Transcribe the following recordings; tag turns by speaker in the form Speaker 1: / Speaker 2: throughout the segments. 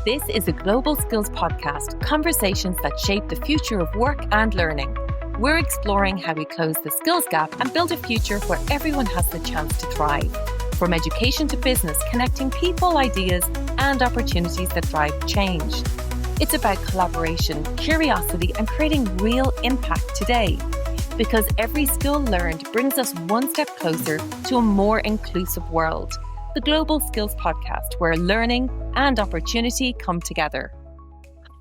Speaker 1: This is a Global Skills Podcast, conversations that shape the future of work and learning. We're exploring how we close the skills gap and build a future where everyone has the chance to thrive. From education to business, connecting people, ideas, and opportunities that drive change. It's about collaboration, curiosity, and creating real impact today. Because every skill learned brings us one step closer to a more inclusive world. The Global Skills Podcast, where learning and opportunity come together.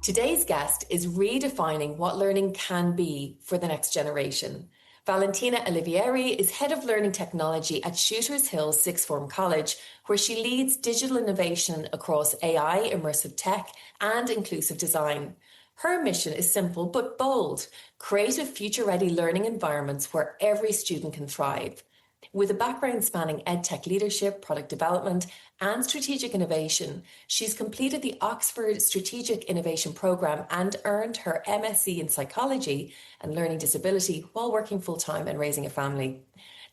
Speaker 2: Today's guest is redefining what learning can be for the next generation. Valentina Olivieri is Head of Learning Technology at Shooters Hill Sixth Form College, where she leads digital innovation across AI, immersive tech, and inclusive design. Her mission is simple but bold: creative future-ready learning environments where every student can thrive. With a background spanning edtech leadership, product development, and strategic innovation, she's completed the Oxford Strategic Innovation Programme and earned her MSc in Psychology and Learning Disability while working full-time and raising a family.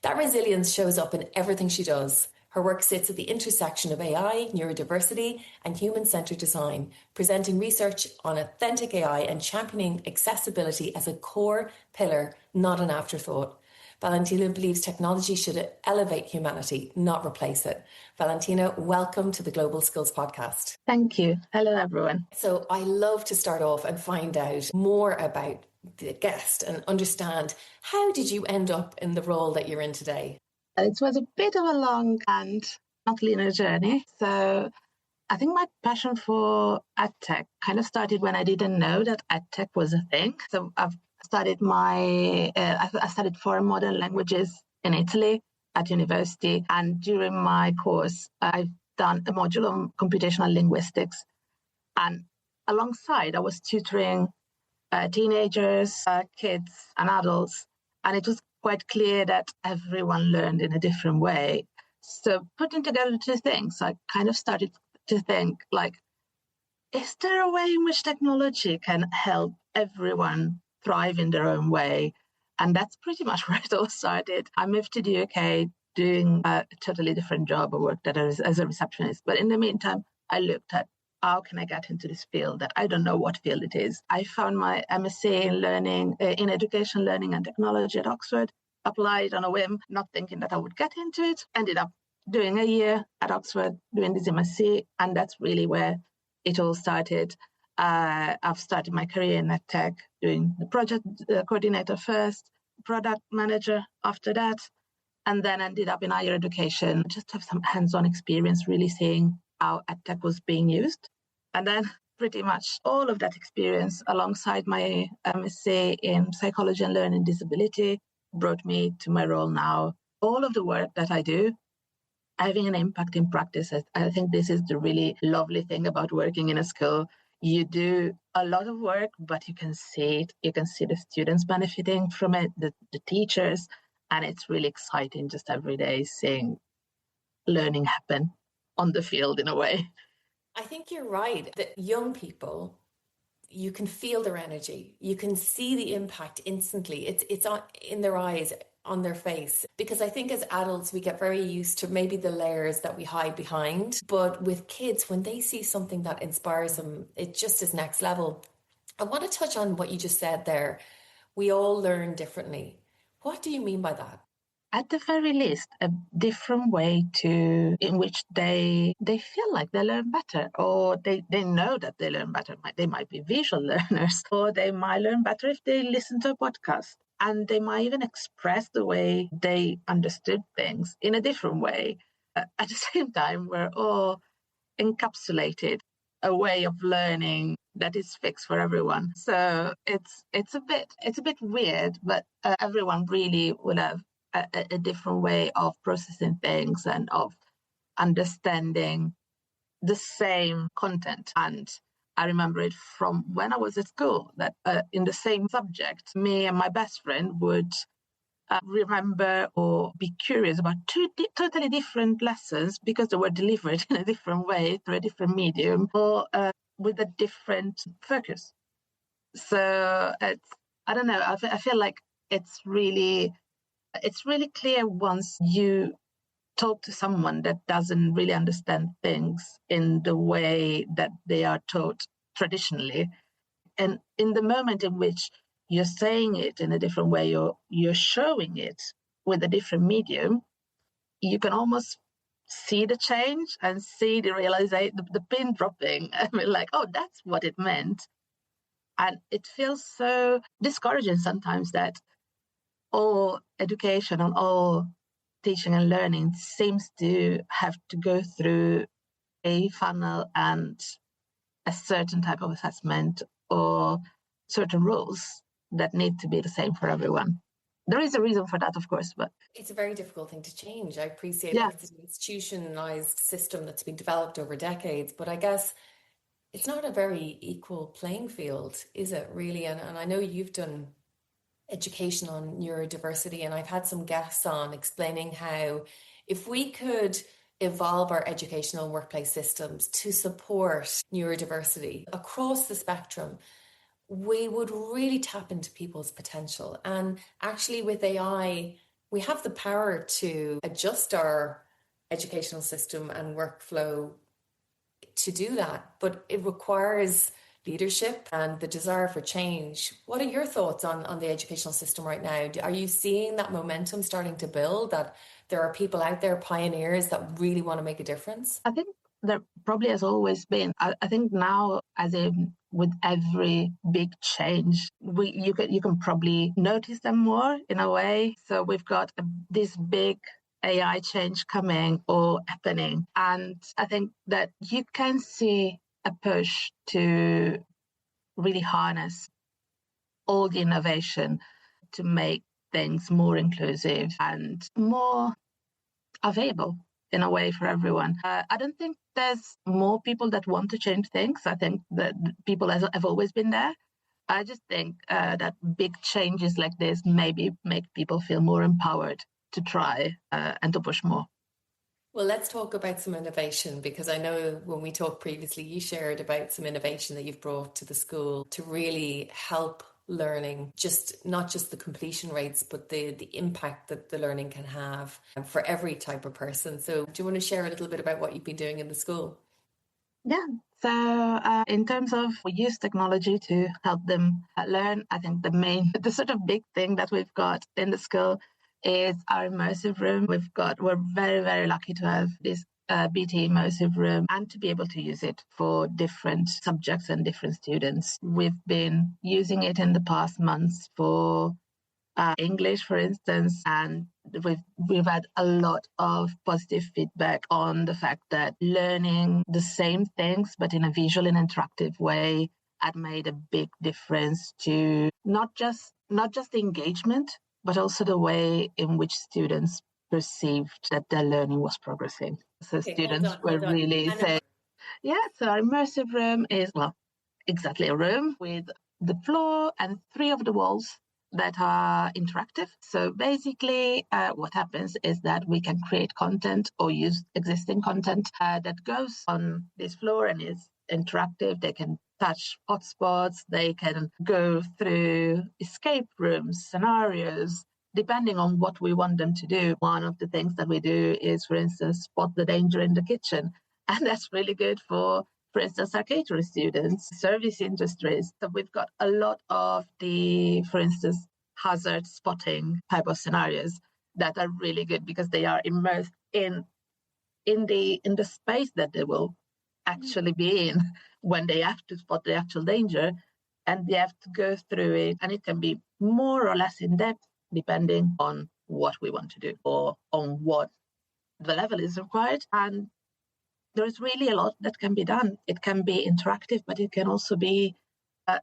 Speaker 2: That resilience shows up in everything she does. Her work sits at the intersection of AI, neurodiversity, and human-centered design, presenting research on authentic AI and championing accessibility as a core pillar, not an afterthought. Valentina believes technology should elevate humanity, not replace it. Valentina, welcome to the Global Skills Podcast.
Speaker 3: Thank you. Hello, everyone.
Speaker 2: So I love to start off and find out more about the guest and understand, how did you end up in the role that you're in today?
Speaker 3: It was a bit of a long and not linear journey. So I think my passion for edtech kind of started when I didn't know that edtech was a thing. So I studied foreign modern languages in Italy at university. And during my course, I've done a module on computational linguistics. And alongside, I was tutoring teenagers, kids, and adults. And it was quite clear that everyone learned in a different way. So putting together two things, I kind of started to think, is there a way in which technology can help everyone thrive in their own way? And that's pretty much where it all started. I moved to the UK doing a totally different job. I worked as a receptionist. But in the meantime, I looked at how can I get into this field that I don't know what field it is. I found my MSc in education, learning and technology at Oxford, applied on a whim, not thinking that I would get into it, ended up doing a year at Oxford, doing this MSc, and that's really where it all started. I've started my career in edtech, doing the project coordinator first, product manager after that, and then ended up in higher education, just to have some hands-on experience, really seeing how edtech was being used. And then pretty much all of that experience alongside my MSc in psychology and learning disability brought me to my role now. All of the work that I do, having an impact in practice. I think this is the really lovely thing about working in a school. You do a lot of work, but you can see it. You can see the students benefiting from it, the teachers, and it's really exciting just every day seeing learning happen on the field in a way.
Speaker 2: I think you're right that young people, you can feel their energy. You can see the impact instantly. It's in their eyes, on their face. Because I think as adults, we get very used to maybe the layers that we hide behind. But with kids, when they see something that inspires them, it just is next level. I want to touch on what you just said there. We all learn differently. What do you mean by that?
Speaker 3: At the very least, a different way in which they feel like they learn better, or they know that they learn better. They might be visual learners, or they might learn better if they listen to a podcast. And they might even express the way they understood things in a different way. At the same time, we're all encapsulated a way of learning that is fixed for everyone. So it's a bit weird, but everyone really will have a different way of processing things and of understanding the same content. And I remember it from when I was at school that in the same subject, me and my best friend would remember or be curious about two totally different lessons because they were delivered in a different way through a different medium or with a different focus. So I don't know. I feel like it's really clear once you talk to someone that doesn't really understand things in the way that they are taught traditionally. And in the moment in which you're saying it in a different way, you're showing it with a different medium, you can almost see the change and see the realization, the pin dropping. I mean, like, oh, that's what it meant. And it feels so discouraging sometimes that all education and all teaching and learning seems to have to go through a funnel and a certain type of assessment or certain rules that need to be the same for everyone. There is a reason for that, of course, but
Speaker 2: it's a very difficult thing to change. I appreciate
Speaker 3: yeah.
Speaker 2: that it's an institutionalized system that's been developed over decades, but I guess it's not a very equal playing field, is it really? And I know you've done education on neurodiversity, and I've had some guests on explaining how if we could evolve our educational workplace systems to support neurodiversity across the spectrum, we would really tap into people's potential. And actually with AI, we have the power to adjust our educational system and workflow to do that, but it requires leadership and the desire for change. What are your thoughts on the educational system right now? Are you seeing that momentum starting to build, that there are people out there, pioneers, that really want to make a difference?
Speaker 3: I think there probably has always been. I think now, as in with every big change, you can probably notice them more in a way. So we've got this big AI change coming or happening, and I think that you can see a push to really harness all the innovation to make things more inclusive and more available in a way for everyone. I don't think there's more people that want to change things. I think that people have always been there. I just think that big changes like this maybe make people feel more empowered to try and to push more.
Speaker 2: Well, let's talk about some innovation, because I know when we talked previously, you shared about some innovation that you've brought to the school to really help learning, not just the completion rates, but the impact that the learning can have for every type of person. So do you want to share a little bit about what you've been doing in the school?
Speaker 3: Yeah. So in terms of we use technology to help them learn, I think the sort of big thing that we've got in the school is our immersive room. We're very, very lucky to have this BT immersive room and to be able to use it for different subjects and different students. We've been using it in the past months for English, for instance, and we've had a lot of positive feedback on the fact that learning the same things but in a visual and interactive way had made a big difference to not just the engagement, but also the way in which students perceived that their learning was progressing. So okay, students were really saying, yeah, so our immersive room is, well, exactly a room with the floor and 3 of the walls that are interactive. So basically what happens is that we can create content or use existing content that goes on this floor and is interactive. They can touch hotspots, they can go through escape rooms, scenarios, depending on what we want them to do. One of the things that we do is, for instance, spot the danger in the kitchen. And that's really good for instance, our catering students, service industries. So we've got a lot of the, for instance, hazard spotting type of scenarios that are really good because they are immersed in the space that they will actually be in when they have to spot the actual danger, and they have to go through it, and it can be more or less in depth depending on what we want to do or on what the level is required. And there's really a lot that can be done. It can be interactive, but it can also be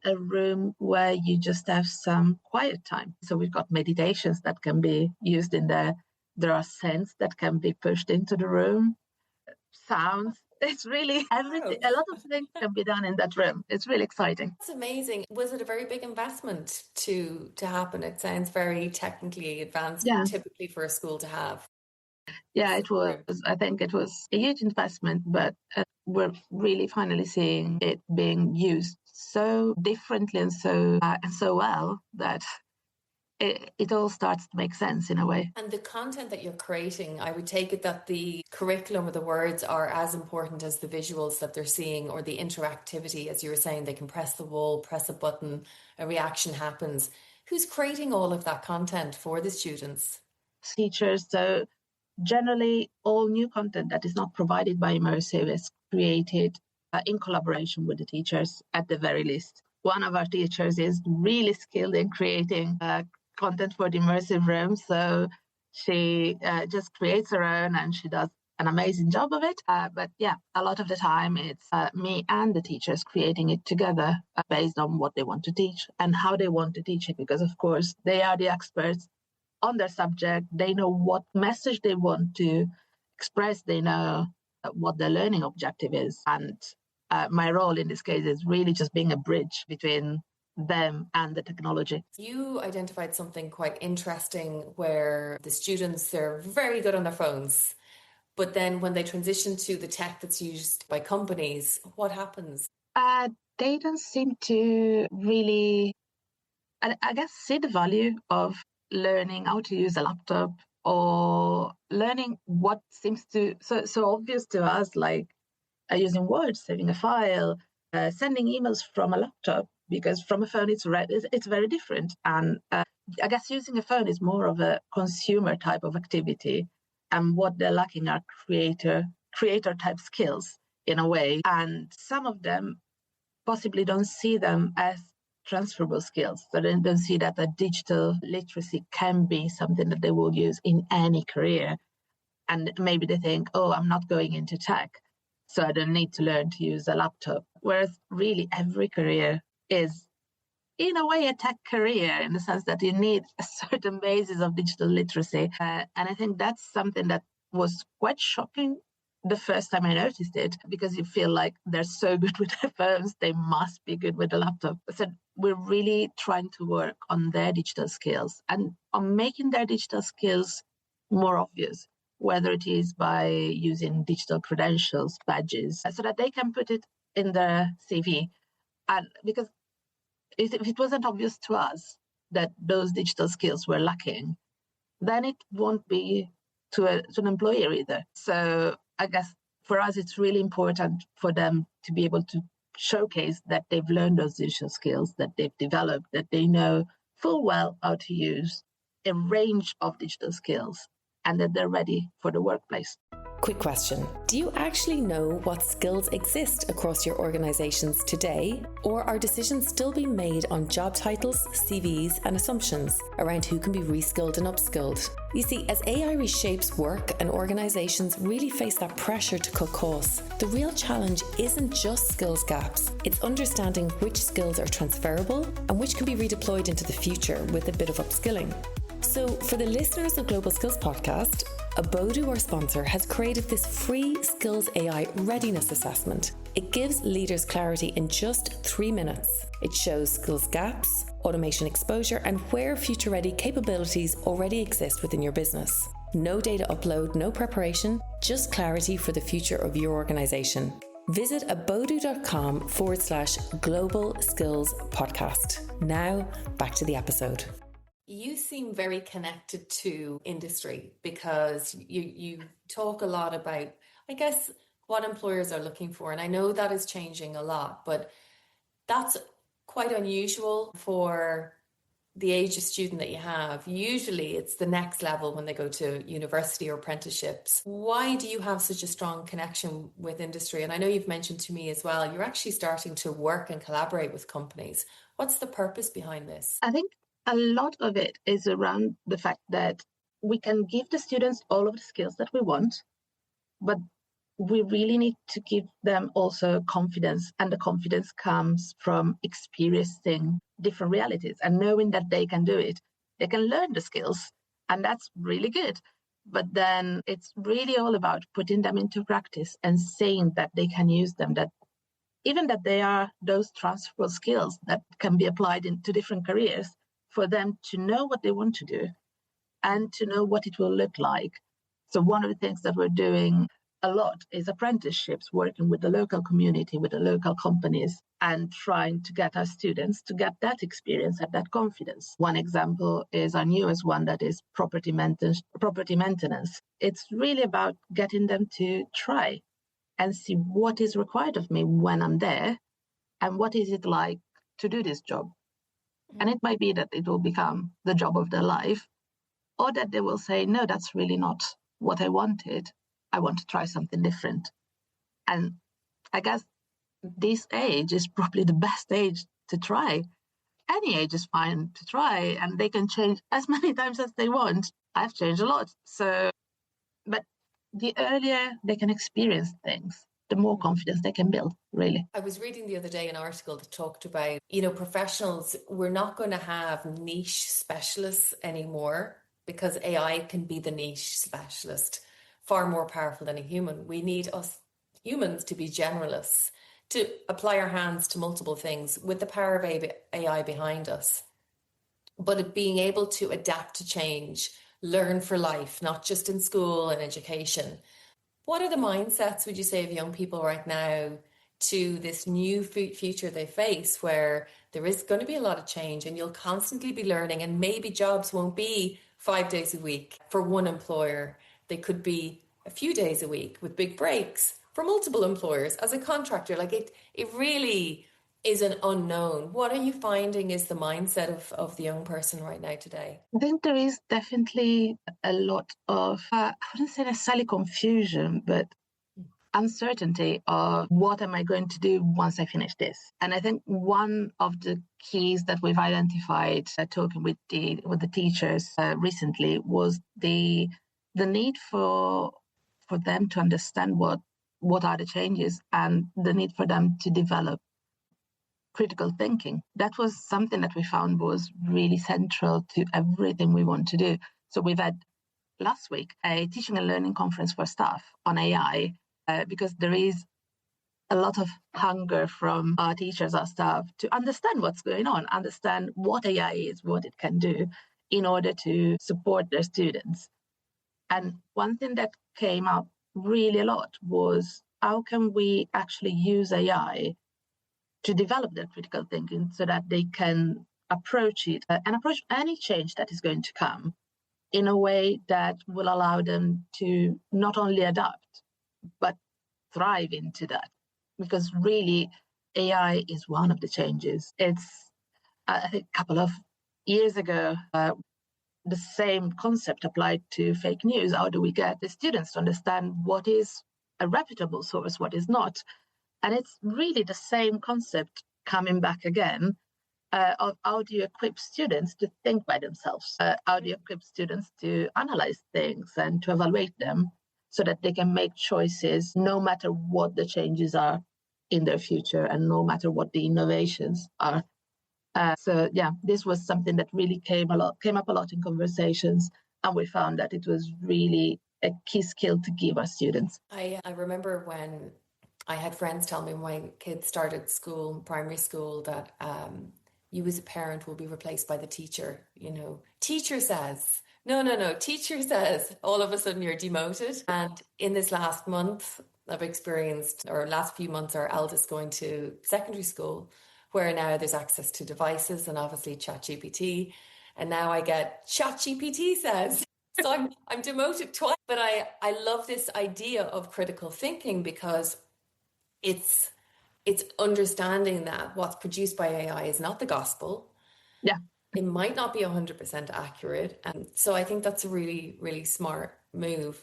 Speaker 3: a room where you just have some quiet time. So we've got meditations that can be used in there. There are scents that can be pushed into the room, sounds. It's really everything. A lot of things can be done in that room. It's really exciting.
Speaker 2: That's amazing. Was it a very big investment to happen? It sounds very technically advanced, typically for a school to have.
Speaker 3: Yeah, it was. I think it was a huge investment, but we're really finally seeing it being used so differently and so well that it all starts to make sense in a way.
Speaker 2: And the content that you're creating, I would take it that the curriculum or the words are as important as the visuals that they're seeing, or the interactivity. As you were saying, they can press the wall, press a button, a reaction happens. Who's creating all of that content for the students?
Speaker 3: Teachers. So generally, all new content that is not provided by immersive is created in collaboration with the teachers at the very least. One of our teachers is really skilled in creating content for the immersive room. So she just creates her own, and she does an amazing job of it. But yeah, a lot of the time it's me and the teachers creating it together based on what they want to teach and how they want to teach it, because of course they are the experts on their subject. They know what message they want to express. They know what their learning objective is. And my role in this case is really just being a bridge between them and the technology.
Speaker 2: You identified something quite interesting where the students, they're very good on their phones, but then when they transition to the tech that's used by companies, what happens?
Speaker 3: They don't seem to really, I guess, see the value of learning how to use a laptop, or learning what seems to so obvious to us, like using Word, saving a file, sending emails from a laptop, because from a phone it's very different. And I guess using a phone is more of a consumer type of activity, and what they're lacking are creator type skills in a way. And some of them possibly don't see them as transferable skills. So they don't see that a digital literacy can be something that they will use in any career. And maybe they think, oh, I'm not going into tech, so I don't need to learn to use a laptop. Whereas really every career is, in a way, a tech career, in the sense that you need a certain basis of digital literacy. And I think that's something that was quite shocking the first time I noticed it, because you feel like they're so good with their phones, they must be good with the laptop. So we're really trying to work on their digital skills and on making their digital skills more obvious, whether it is by using digital credentials, badges, so that they can put it in their CV. And because if it wasn't obvious to us that those digital skills were lacking, then it won't be to an employer either. So I guess for us, it's really important for them to be able to showcase that they've learned those digital skills, that they've developed, that they know full well how to use a range of digital skills, and that they're ready for the workplace.
Speaker 2: Quick question. Do you actually know what skills exist across your organisations today? Or are decisions still being made on job titles, CVs and assumptions around who can be reskilled and upskilled? You see, as AI reshapes work and organisations really face that pressure to cut costs, the real challenge isn't just skills gaps. It's understanding which skills are transferable and which can be redeployed into the future with a bit of upskilling. So for the listeners of Global Skills Podcast, Abodu, our sponsor, has created this free Skills AI readiness assessment. It gives leaders clarity in just 3 minutes. It shows skills gaps, automation exposure, and where future-ready capabilities already exist within your business. No data upload, no preparation, just clarity for the future of your organisation. Visit abodu.com/global skills podcast. Now, back to the episode. You seem very connected to industry, because you talk a lot about, I guess, what employers are looking for. And I know that is changing a lot, but that's quite unusual for the age of student that you have. Usually it's the next level when they go to university or apprenticeships. Why do you have such a strong connection with industry? And I know you've mentioned to me as well, you're actually starting to work and collaborate with companies. What's the purpose behind this?
Speaker 3: I think a lot of it is around the fact that we can give the students all of the skills that we want, but we really need to give them also confidence. And the confidence comes from experiencing different realities and knowing that they can do it. They can learn the skills, and that's really good. But then it's really all about putting them into practice and saying that they can use them, that even that they are those transferable skills that can be applied into different careers, for them to know what they want to do and to know what it will look like. So one of the things that we're doing a lot is apprenticeships, working with the local community, with the local companies, and trying to get our students to get that experience and that confidence. One example is our newest one, that is property maintenance. It's really about getting them to try and see what is required of me when I'm there and what is it like to do this job. And it might be that it will become the job of their life, or that they will say, no, that's really not what I wanted. I want to try something different. And I guess this age is probably the best age to try. Any age is fine to try, and they can change as many times as they want. I've changed a lot. But the earlier they can experience things, the more confidence they can build, really.
Speaker 2: I was reading the other day an article that talked about, professionals, we're not going to have niche specialists anymore because AI can be the niche specialist, far more powerful than a human. We need us humans to be generalists, to apply our hands to multiple things with the power of AI behind us. But being able to adapt to change, learn for life, not just in school and education. What are the mindsets, would you say, of young people right now to this new future they face, where there is going to be a lot of change and you'll constantly be learning, and maybe jobs won't be 5 days a week for one employer. They could be a few days a week with big breaks for multiple employers as a contractor. Like it really is an unknown. What are you finding is the mindset of the young person right now today?
Speaker 3: I think there is definitely a lot of, I wouldn't say necessarily confusion, but uncertainty of what am I going to do once I finish this. And I think one of the keys that we've identified talking with the teachers recently was the need for them to understand what are the changes, and the need for them to develop critical thinking. That was something that we found was really central to everything we want to do. So we've had last week a teaching and learning conference for staff on AI, because there is a lot of hunger from our teachers, our staff, to understand what's going on, understand what AI is, what it can do, in order to support their students. And one thing that came up really a lot was, how can we actually use AI to develop their critical thinking so that they can approach it and approach any change that is going to come in a way that will allow them to not only adapt, but thrive into that. Because really, AI is one of the changes. It's, I think, a couple of years ago, the same concept applied to fake news. How do we get the students to understand what is a reputable source, what is not? And it's really the same concept coming back again, of how do you equip students to think by themselves? How do you equip students to analyze things and to evaluate them so that they can make choices no matter what the changes are in their future and no matter what the innovations are? So this was something that really came up a lot in conversations, and we found that it was really a key skill to give our students.
Speaker 2: I remember when I had friends tell me when my kids started school, primary school, that you as a parent will be replaced by the teacher. Teacher says, no, teacher says, all of a sudden you're demoted. And in this last month, I've experienced, or last few months, our eldest going to secondary school, where now there's access to devices and obviously ChatGPT. And now I get ChatGPT says. So I'm demoted twice. But I love this idea of critical thinking, because it's understanding that what's produced by AI is not the gospel.
Speaker 3: Yeah.
Speaker 2: It might not be 100% accurate. And so I think that's a really, really smart move.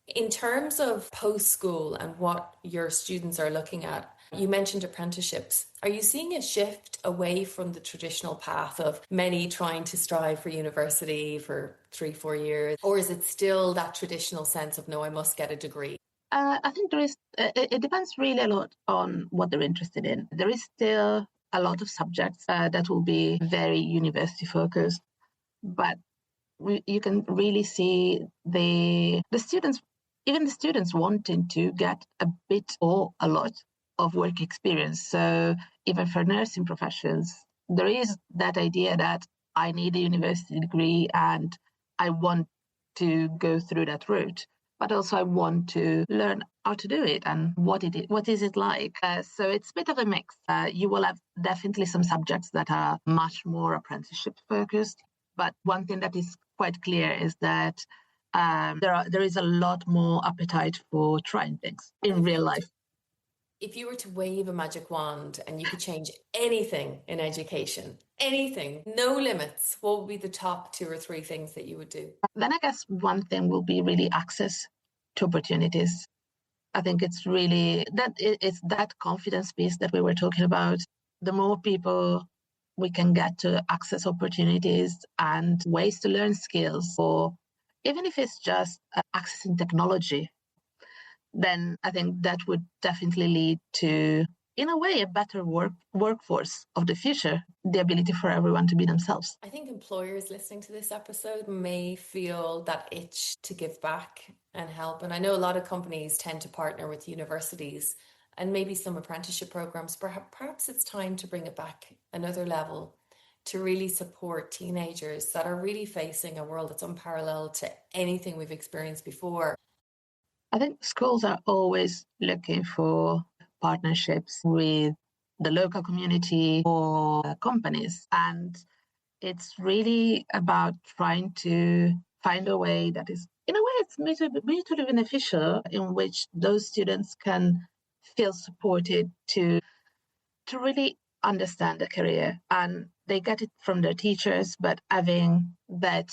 Speaker 2: In terms of post-school and what your students are looking at, you mentioned apprenticeships. Are you seeing a shift away from the traditional path of many trying to strive for university for 3-4 years? Or is it still that traditional sense of, no, I must get a degree?
Speaker 3: I think there is, it depends really a lot on what they're interested in. There is still a lot of subjects that will be very university focused, but you can really see the students, even the students wanting to get a bit or a lot of work experience. So even for nursing professions, there is that idea that I need a university degree and I want to go through that route. but also I want to learn how to do it and what is it like. So it's a bit of a mix. You will have definitely some subjects that are much more apprenticeship focused, but one thing that is quite clear is that there is a lot more appetite for trying things in real life.
Speaker 2: If you were to wave a magic wand and you could change anything in education, anything, no limits, what would be the top 2 or 3 things that you would do?
Speaker 3: Then I guess one thing will be really access to opportunities. I think it's really it's that confidence piece that we were talking about. The more people we can get to access opportunities and ways to learn skills, or even if it's just accessing technology, then I think that would definitely lead to, in a way, a better workforce of the future, the ability for everyone to be themselves.
Speaker 2: I think employers listening to this episode may feel that itch to give back and help. And I know a lot of companies tend to partner with universities and maybe some apprenticeship programs. Perhaps it's time to bring it back another level to really support teenagers that are really facing a world that's unparalleled to anything we've experienced before.
Speaker 3: I think schools are always looking for partnerships with the local community or companies. And it's really about trying to find a way that is, in a way, it's mutually beneficial, in which those students can feel supported to really understand the career. And they get it from their teachers, but having that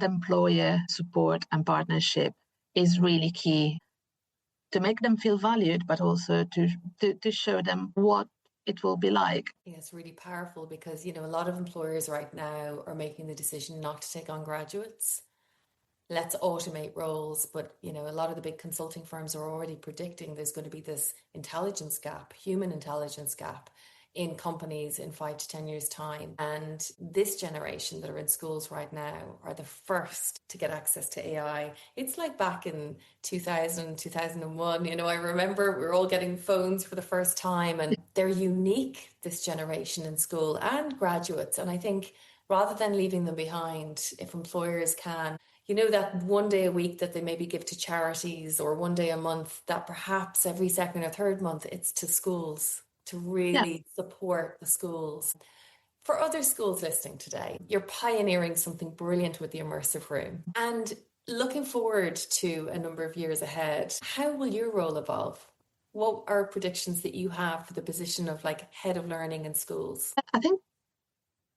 Speaker 3: employer support and partnership is really key to make them feel valued, but also to show them what it will be like.
Speaker 2: Yeah, it's really powerful because, a lot of employers right now are making the decision not to take on graduates. Let's automate roles. But, a lot of the big consulting firms are already predicting there's going to be this intelligence gap, human intelligence gap in companies in 5 to 10 years' time. And this generation that are in schools right now are the first to get access to AI. It's like back in 2000, 2001, I remember we were all getting phones for the first time, and they're unique, this generation in school and graduates. And I think rather than leaving them behind, if employers can, that one day a week that they maybe give to charities, or one day a month, that perhaps every second or third month it's to schools, to really support the schools. For other schools listening today, you're pioneering something brilliant with the immersive room. And looking forward to a number of years ahead, how will your role evolve? What are predictions that you have for the position of head of learning in schools?
Speaker 3: I think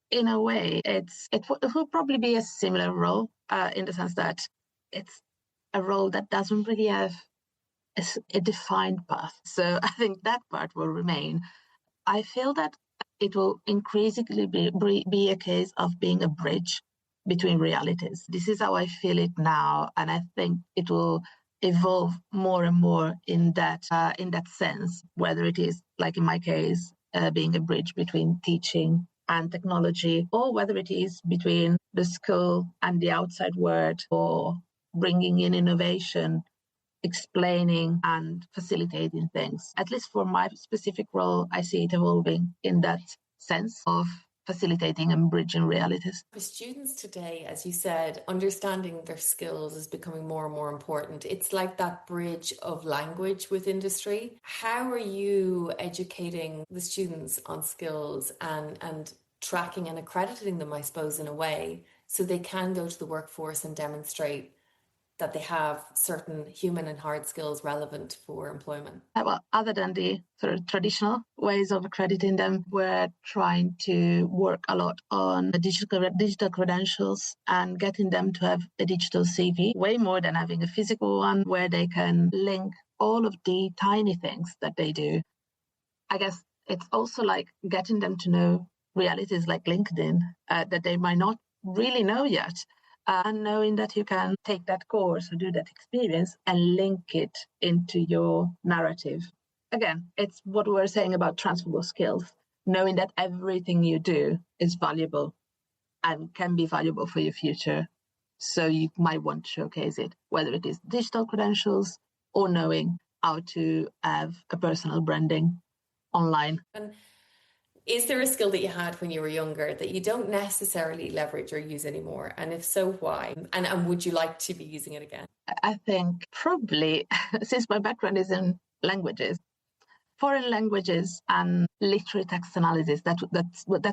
Speaker 3: in a way it will probably be a similar role, in the sense that it's a role that doesn't really have a defined path. So I think that part will remain. I feel that it will increasingly be a case of being a bridge between realities. This is how I feel it now, and I think it will evolve more and more in that sense, whether it is, like in my case, being a bridge between teaching and technology, or whether it is between the school and the outside world, or bringing in innovation, explaining and facilitating things. At least for my specific role, I see it evolving in that sense of facilitating and bridging realities.
Speaker 2: For students today, as you said, understanding their skills is becoming more and more important. It's like that bridge of language with industry. How are you educating the students on skills and tracking and accrediting them, I suppose, in a way, so they can go to the workforce and demonstrate that they have certain human and hard skills relevant for employment?
Speaker 3: Well, other than the sort of traditional ways of accrediting them, we're trying to work a lot on the digital credentials and getting them to have a digital CV, way more than having a physical one where they can link all of the tiny things that they do. I guess it's also like getting them to know realities like LinkedIn that they might not really know yet. And knowing that you can take that course or do that experience and link it into your narrative. Again, it's what we were saying about transferable skills, knowing that everything you do is valuable and can be valuable for your future. So you might want to showcase it, whether it is digital credentials or knowing how to have a personal branding online.
Speaker 2: And Is there a skill that you had when you were younger that you don't necessarily leverage or use anymore? And if so, why? And would you like to be using it again?
Speaker 3: I think probably, since my background is in languages, foreign languages and literary text analysis, that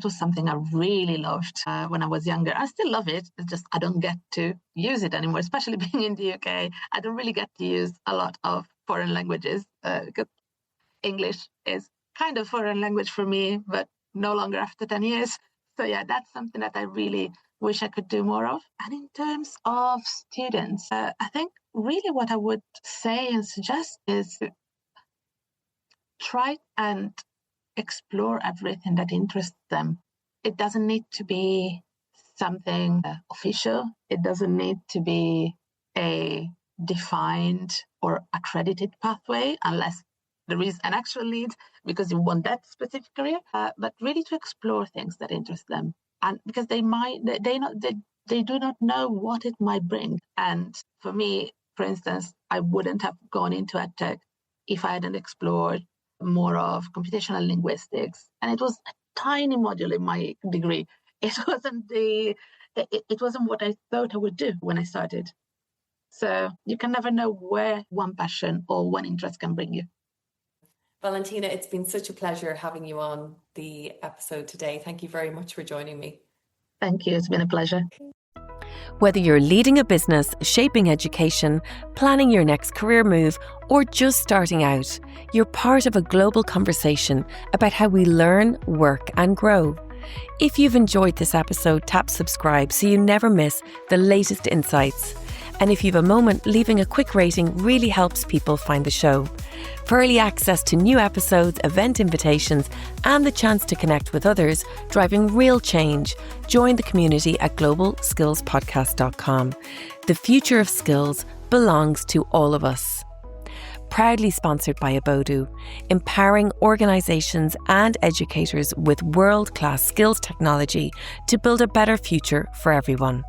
Speaker 3: was something I really loved when I was younger. I still love it. It's just I don't get to use it anymore, especially being in the UK. I don't really get to use a lot of foreign languages because English is kind of foreign language for me, but no longer after 10 years. So yeah, that's something that I really wish I could do more of. And in terms of students, I think really what I would say and suggest is to try and explore everything that interests them. It doesn't need to be something official. It doesn't need to be a defined or accredited pathway unless there is an actual need because you want that specific career, but really to explore things that interest them. And because they do not know what it might bring. And for me, for instance, I wouldn't have gone into edtech if I hadn't explored more of computational linguistics. And it was a tiny module in my degree. It wasn't what I thought I would do when I started. So you can never know where one passion or one interest can bring you.
Speaker 2: Valentina, it's been such a pleasure having you on the episode today. Thank you very much for joining me.
Speaker 3: Thank you. It's been a pleasure.
Speaker 1: Whether you're leading a business, shaping education, planning your next career move, or just starting out, you're part of a global conversation about how we learn, work, and grow. If you've enjoyed this episode, tap subscribe so you never miss the latest insights. And if you've a moment, leaving a quick rating really helps people find the show. For early access to new episodes, event invitations, and the chance to connect with others driving real change, join the community at globalskillspodcast.com. The future of skills belongs to all of us. Proudly sponsored by Abodu, empowering organisations and educators with world-class skills technology to build a better future for everyone.